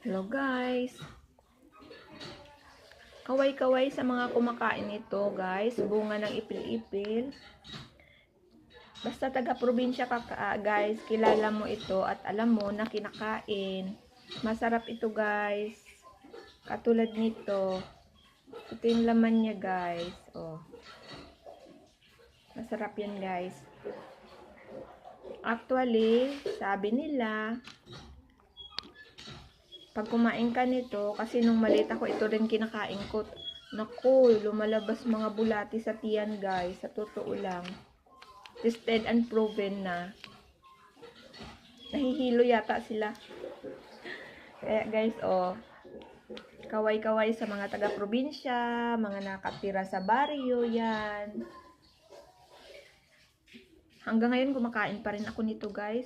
Hello guys. Kaway-kaway sa mga kumakain ito guys. Bunga ng ipil-ipil. Basta taga-probinsya ka guys, kilala mo ito at alam mo na kinakain. Masarap ito guys. Katulad nito. Ito yung laman niya guys. Oh. Masarap yan guys. Actually, sabi nila, pag kumain ka nito, kasi nung maliit ako, ito rin kinakain ko. Naku, lumalabas mga bulati sa tiyan guys. Sa totoo lang. Tested and proven na. Nahihilo yata sila. Kaya guys, oh. Kaway-kaway sa mga taga-probinsya, mga nakatira sa baryo, yan. Hanggang ngayon, kumakain pa rin ako nito guys.